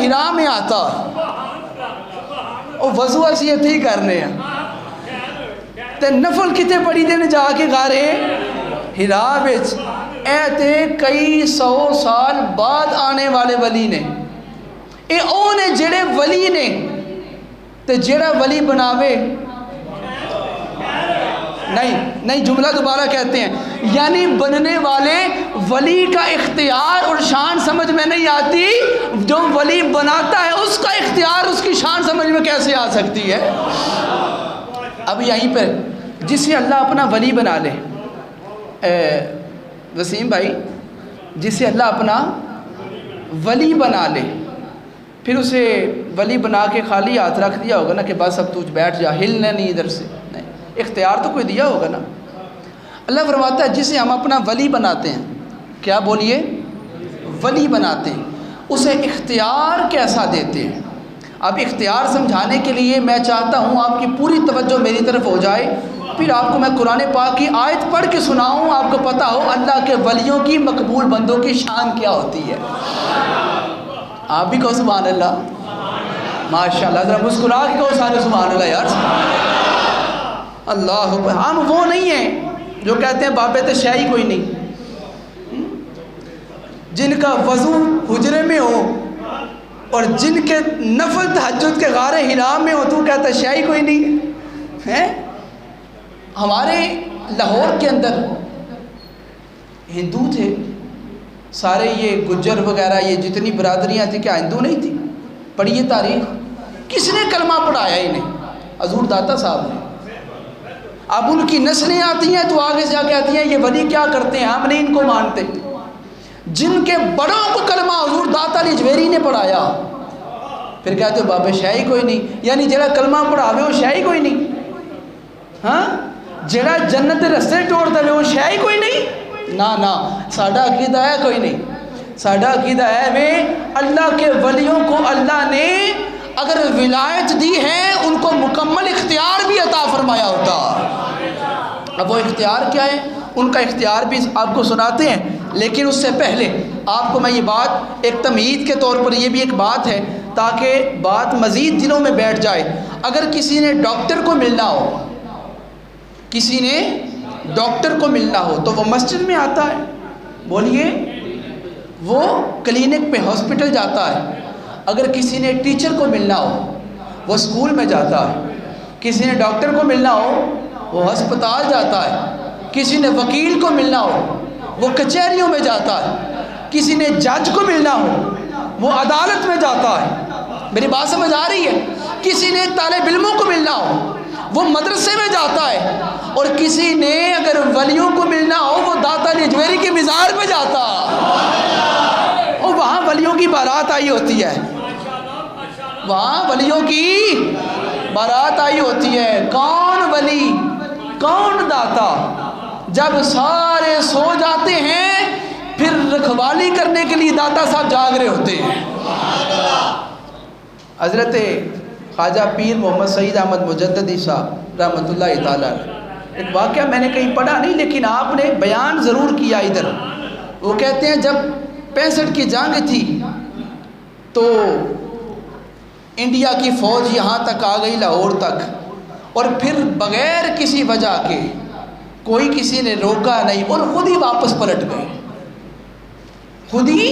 ہرا میں آتا اور وضو اسی اتنے ہی کرنے ہیں تے نفل کتے پڑھی دے نے جا کے غارے ہرا وچ اے تے کئی 100 سال بعد آنے والے ولی نے اے او نے جڑے ولی نے تے جڑا ولی بناوے نہیں جملہ دوبارہ کہتے ہیں یعنی بننے والے ولی کا اختیار اور شان سمجھ میں نہیں آتی، جو ولی بناتا ہے اس کا اختیار اس کی شان سمجھ میں کیسے آ سکتی ہے؟ اب یہیں پر جسے اللہ اپنا ولی بنا لے وسیم بھائی، جسے اللہ اپنا ولی بنا لے، پھر اسے ولی بنا کے خالی ہاتھ رکھ دیا ہوگا نا کہ بس اب تو بیٹھ جا، ہلنا نہیں ادھر سے، نہیں، اختیار تو کوئی دیا ہوگا نا۔ اللہ فرماتا ہے جسے ہم اپنا ولی بناتے ہیں، کیا بولیے؟ ولی بناتے ہیں، اسے اختیار کیسا دیتے ہیں؟ اب اختیار سمجھانے کے لیے میں چاہتا ہوں آپ کی پوری توجہ میری طرف ہو جائے، پھر آپ کو میں قرآن پاک کی آیت پڑھ کے سناؤں، آپ کو پتہ ہو اللہ کے ولیوں کی، مقبول بندوں کی شان کیا ہوتی ہے۔ آپ بھی کہو سبحان اللہ، ماشاءاللہ، ذرا مسکرا کے کہو سارے سبحان اللہ یار۔ اللہ اکبر۔ ہم وہ نہیں ہیں جو کہتے ہیں بابے تے شے ہی کوئی نہیں، جن کا وضو حجرے میں ہو اور جن کے نفل تہجد کے غار حرا میں ہو، تو کہتا ہے شے ہی کوئی نہیں ہے۔ ہمارے لاہور کے اندر ہندو تھے سارے، یہ گجر وغیرہ یہ جتنی برادریاں تھیں، کیا ہندو نہیں تھی؟ پڑھیے تاریخ، کس نے کلمہ پڑھایا انہیں؟ حضور داتا صاحب نے۔ اب ان کی نسلیں آتی ہیں تو آگے جا کے آتی ہیں یہ ولی کیا کرتے ہیں، ہم نہیں ان کو مانتے۔ جن کے بڑوں کو کلمہ حضور داتا علی جویری نے پڑھایا، پھر کہتے ہو بابے شے ہی کوئی نہیں، یعنی جڑا کلمہ پڑھاوے وہ شے ہی کوئی نہیں، ہاں جڑا جنت رستے ٹوڑ دے وہ شے ہی کوئی نہیں۔ نا ساڈا عقیدہ ہے کوئی نہیں، ساڈا عقیدہ ہے وے اللہ کے ولیوں کو اللہ نے اگر ولایت دی ہے ان کو مکمل اختیار بھی عطا فرمایا ہوتا۔ اب وہ اختیار کیا ہے؟ ان کا اختیار بھی آپ کو سناتے ہیں، لیکن اس سے پہلے آپ کو میں یہ بات ایک تمہید کے طور پر، یہ بھی ایک بات ہے تاکہ بات مزید دنوں میں بیٹھ جائے۔ اگر کسی نے ڈاکٹر کو ملنا ہو، کسی نے ڈاکٹر کو ملنا ہو تو وہ مسجد میں آتا ہے، بولیے، وہ کلینک پہ ہاسپٹل جاتا ہے۔ اگر کسی نے ٹیچر کو ملنا ہو وہ سکول میں جاتا ہے، کسی نے ڈاکٹر کو ملنا ہو وہ ہسپتال جاتا ہے، کسی نے وکیل کو ملنا ہو وہ کچہریوں میں جاتا ہے، کسی نے جج کو ملنا ہو وہ عدالت میں جاتا ہے۔ میری بات سمجھ آ رہی ہے؟ کسی نے طالب علموں کو ملنا ہو وہ مدرسے میں جاتا ہے، اور کسی نے اگر ولیوں کو ملنا ہو وہ داتا علی جویری کے مزار پہ جاتا، اور وہاں ولیوں کی بارات آئی ہوتی ہے، وہاں ولیوں کی بارات آئی ہوتی ہے۔ کون ولی، کون داتا؟ جب سارے سو جاتے ہیں پھر رکھوالی کرنے کے لیے داتا صاحب جاگ رہے ہوتے ہیں۔ حضرت خواجہ پیر محمد سعید احمد مجددی صاحب رحمۃ اللہ تعالیٰ، ایک واقعہ میں نے کہیں پڑھا نہیں لیکن آپ نے بیان ضرور کیا ادھر۔ وہ کہتے ہیں جب 65 کی جنگ تھی تو انڈیا کی فوج یہاں تک آ گئی، لاہور تک، اور پھر بغیر کسی وجہ کے کوئی کسی نے روکا نہیں اور خود ہی واپس پلٹ گئے، خود ہی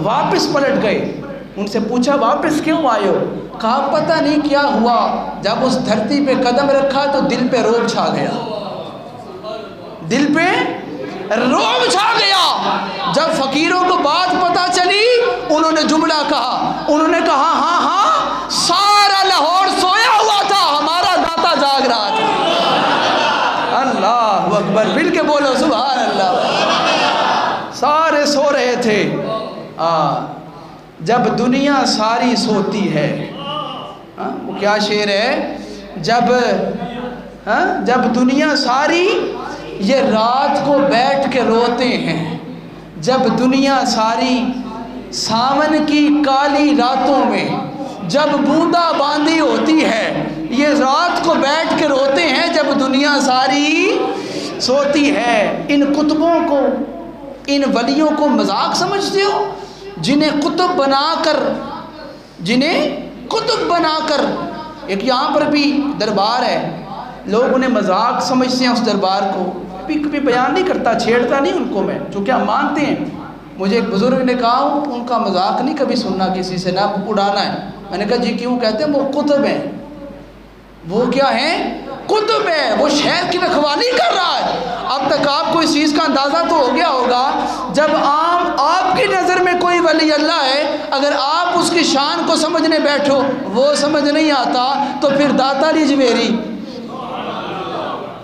واپس پلٹ گئے۔ ان سے پوچھا واپس کیوں آئے ہو؟ کہا پتہ نہیں کیا ہوا، جب اس دھرتی پہ قدم رکھا تو دل پہ رعب چھا گیا، دل پہ رعب چھا گیا۔ جب فقیروں کو بات پتہ چلی انہوں نے جملہ کہا، انہوں نے کہا ہاں سارا لاہور سویا ہوا تھا، ہمارا داتا جاگ رہا تھا۔ اللہ اکبر، مل کے بولو سبحان اللہ۔ سارے سو رہے تھے۔ جب دنیا ساری سوتی ہے، وہ کیا شعر ہے؟ جب دنیا ساری یہ رات کو بیٹھ کے روتے ہیں، جب دنیا ساری ساون کی کالی راتوں میں جب بوندا باندی ہوتی ہے، یہ رات کو بیٹھ کے روتے ہیں جب دنیا ساری سوتی ہے۔ ان کتبوں کو، ان ولیوں کو مذاق سمجھتے ہو جنہیں قطب بنا کر جنہیں قطب بنا کر، ایک یہاں پر بھی دربار ہے، لوگ انہیں مذاق سمجھتے ہیں اس دربار کو، کبھی بیان نہیں کرتا، چھیڑتا نہیں ان کو میں، چونکہ ہم مانتے ہیں۔ مجھے ایک بزرگ نے کہا ان کا مذاق نہیں کبھی سننا کسی سے، نہ اڑانا ہے۔ میں نے کہا جی کیوں؟ کہتے ہیں وہ قطب ہیں۔ وہ کیا ہیں؟ قطب ہے، وہ شہر کی رکھوالی کر رہا ہے۔ اب تک آپ کو اس چیز کا اندازہ تو ہو گیا ہوگا، جب آپ کی نظر میں کوئی ولی اللہ ہے، اگر آپ اس کی شان کو سمجھنے بیٹھو وہ سمجھ نہیں آتا، تو پھر داتا علی جویری،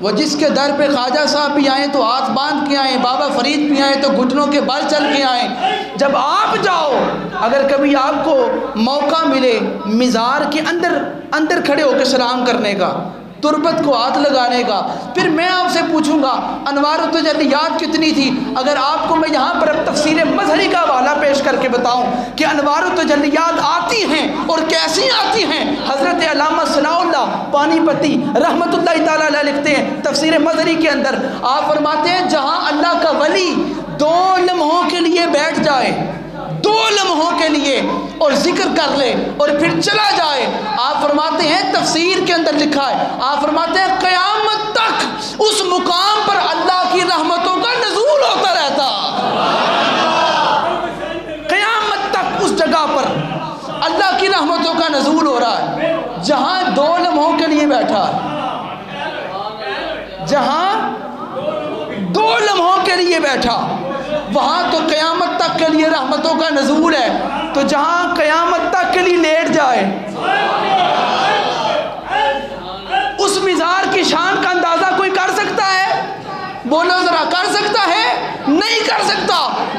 وہ جس کے در پہ خواجہ صاحب بھی آئیں تو ہاتھ باندھ کے آئیں، بابا فرید بھی آئیں تو گھٹنوں کے بل چل کے آئیں، جب آپ جاؤ، اگر کبھی آپ کو موقع ملے مزار کے اندر کھڑے ہو کے سلام کرنے کا، تربت کو ہاتھ لگانے کا، پھر میں آپ سے پوچھوں گا انوار التجلیات کتنی تھی؟ اگر آپ کو میں یہاں پر اب تفسیر مظہری کا حوالہ پیش کر کے بتاؤں کہ انوار التجلیات آتی ہیں اور کیسی آتی ہیں، حضرت علامہ ثناء اللہ پانی پتی رحمۃ اللہ تعالیٰ علیہ لکھتے ہیں تفسیر مظہری کے اندر، آپ فرماتے ہیں جہاں اللہ کا ولی 2 لمحوں کے لیے بیٹھ جائے، 2 لمحوں کے لیے، اور ذکر کر لے اور پھر چلا جائے، آپ فرماتے ہیں تفسیر کے اندر لکھا ہے، آپ فرماتے ہیں قیامت تک اس مقام پر اللہ کی رحمتوں کا نزول ہوتا رہتا، قیامت تک اس جگہ پر اللہ کی رحمتوں کا نزول ہو رہا ہے، جہاں 2 لمحوں کے لیے بیٹھا ہے، جہاں 2 لمحوں کے لیے بیٹھا، وہاں تو قیامت تک کے لیے رحمتوں کا نزول ہے، تو جہاں قیامت تک کے لیے لیٹ جائے، اس مزار کی شان کا اندازہ کوئی کر سکتا ہے؟ بولو ذرا، کر سکتا ہے؟ نہیں کر سکتا۔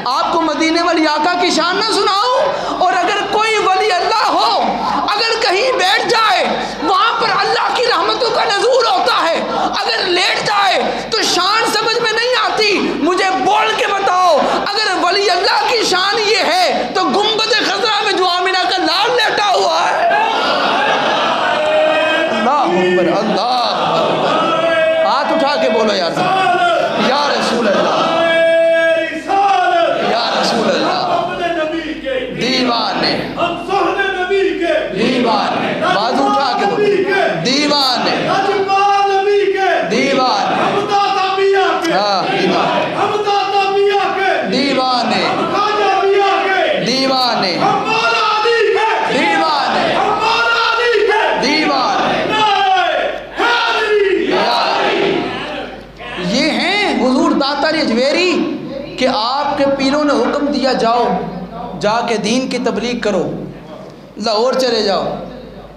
آپ کو مدینے والی آقا کی شان نہ سناؤں؟ اور اگر کوئی ولی اللہ ہو، اگر کہیں بیٹھ جائے وہاں پر اللہ کی رحمتوں کا نزول ہوتا ہے، اگر لیٹ جائے تو شان سمجھ میں نہیں آتی، مجھے بول کے بتاؤ اگر ولی اللہ کی شان یہ ہے تو گنبد خضرا میں جو آمنہ کا لال لیٹا ہوا ہے، اللہ اکبر، اللہ اکبر، ہاتھ اٹھا کے بولو یا رسول اللہ، یا رسول اللہ، دیوانے، دیوانے، بازو اٹھا کے بولو، دیوانے، دیوانے، ہاں دیوانے، دیوانے، دیوانے، یہ ہیں حضور داتا علی جویری کہ آپ کے پیروں نے حکم دیا جاؤ جا کے دین کی تبلیغ کرو، لاہور چلے جاؤ۔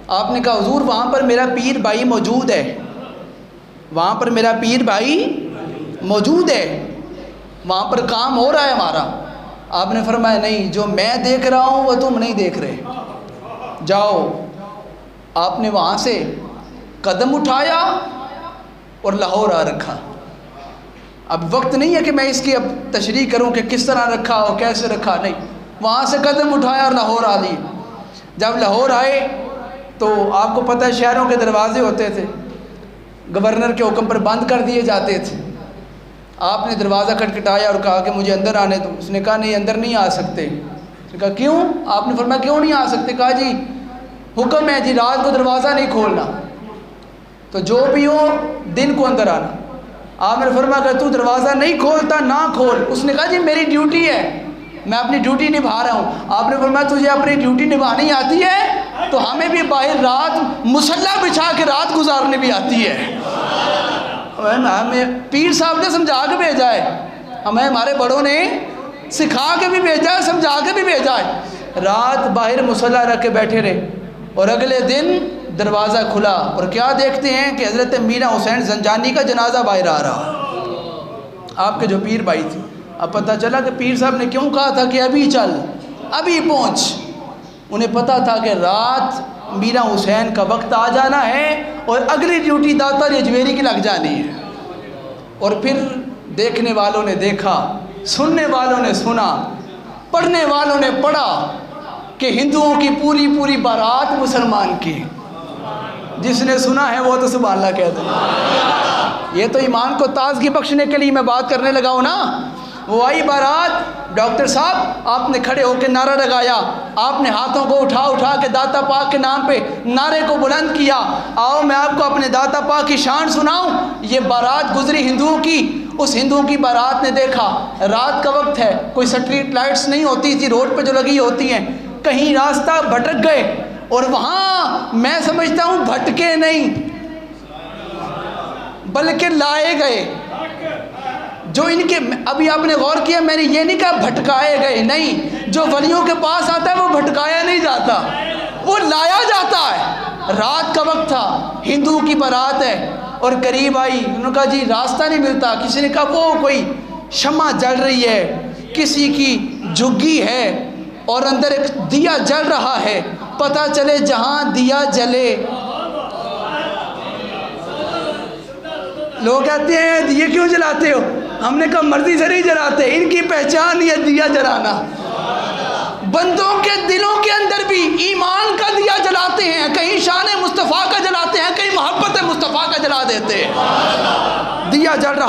آپ نے کہا حضور وہاں پر میرا پیر بھائی موجود ہے، وہاں پر میرا پیر بھائی موجود ہے، وہاں پر کام ہو رہا ہے ہمارا۔ آپ نے فرمایا نہیں، جو میں دیکھ رہا ہوں وہ تم نہیں دیکھ رہے، جاؤ۔ آپ نے وہاں سے قدم اٹھایا اور لاہور آ رکھا۔ اب وقت نہیں ہے کہ میں اس کی اب تشریح کروں کہ کس طرح رکھا اور کیسے رکھا، نہیں، وہاں سے قدم اٹھایا اور لاہور آ دی۔ جب لاہور آئے تو آپ کو پتہ ہے شہروں کے دروازے ہوتے تھے، گورنر کے حکم پر بند کر دیے جاتے تھے۔ آپ نے دروازہ کھٹکھٹایا اور کہا کہ مجھے اندر آنے دو۔ اس نے کہا نہیں، اندر نہیں آ سکتے۔ اس نے کہا کیوں؟ آپ نے فرمایا کیوں نہیں آ سکتے؟ کہا جی حکم ہے جی رات کو دروازہ نہیں کھولنا، تو جو بھی ہو دن کو اندر آنا۔ آپ نے فرمایا کہ تو دروازہ نہیں کھولتا نہ کھول۔ اس نے کہا جی میری ڈیوٹی ہے، میں اپنی ڈیوٹی نبھا رہا ہوں۔ آپ نے فرمایا تجھے اپنی ڈیوٹی نبھانی آتی ہے تو ہمیں بھی باہر رات مصلی بچھا کے رات گزارنے بھی آتی ہے۔ ہمیں پیر صاحب نے سمجھا کے بھیجا ہے، ہمیں ہمارے بڑوں نے سکھا کے بھی بھیجا ہے، سمجھا کے بھی بھیجا ہے۔ رات باہر مصلی رکھ کے بیٹھے رہے اور اگلے دن دروازہ کھلا اور کیا دیکھتے ہیں کہ حضرت میرا حسین زنجانی کا جنازہ باہر آ رہا، آپ کے جو پیر بھائی تھے۔ اب پتہ چلا کہ پیر صاحب نے کیوں کہا تھا کہ ابھی چل، ابھی پہنچ۔ انہیں پتہ تھا کہ رات میرا حسین کا وقت آ جانا ہے اور اگلی ڈیوٹی داتا علی جویری کی لگ جانی ہے۔ اور پھر دیکھنے والوں نے دیکھا، سننے والوں نے سنا، پڑھنے والوں نے پڑھا کہ ہندوؤں کی پوری پوری بارات مسلمان کی۔ جس نے سنا ہے وہ تو سبحان اللہ کہہ دے۔ یہ تو ایمان کو تازگی بخشنے کے لیے میں بات کرنے لگا ہوں نا۔ وہ آئی بارات ڈاکٹر صاحب آپ نے کھڑے ہو کے نعرہ لگایا، آپ نے ہاتھوں کو اٹھا کے داتا پاک کے نام پہ نعرے کو بلند کیا۔ آؤ میں آپ کو اپنے داتا پاک کی شان سناؤں۔ یہ بارات گزری ہندوؤں کی، اس ہندو کی بارات نے دیکھا رات کا وقت ہے، کوئی سٹریٹ لائٹس نہیں ہوتی تھی روڈ پہ جو لگی ہوتی ہیں، کہیں راستہ بھٹک گئے، اور وہاں میں سمجھتا ہوں بھٹکے نہیں بلکہ لائے گئے۔ جو ان کے ابھی آپ نے غور کیا، میں نے یہ نہیں کہا بھٹکائے گئے، نہیں، جو ولیوں کے پاس آتا ہے وہ بھٹکایا نہیں جاتا، وہ لایا جاتا ہے۔ رات کا وقت تھا، ہندو کی بارات ہے، اور قریب آئی، انہوں نے کہا جی راستہ نہیں ملتا۔ کسی نے کہا وہ کوئی شمع جل رہی ہے، کسی کی جھگی ہے اور اندر ایک دیا جل رہا ہے، پتہ چلے جہاں دیا جلے۔ لوگ کہتے ہیں یہ کیوں جلاتے ہو؟ ہم نے کہا مرضی سے نہیں جلاتے، ان کی پہچان یہ دیا جلانا۔ بندوں کے دلوں کے اندر بھی ایمان کا دیا جلاتے ہیں، کہیں شان مصطفیٰ کا جلاتے ہیں، کہیں محبت مصطفیٰ کا جلا دیتے ہیں۔ دیا جل رہا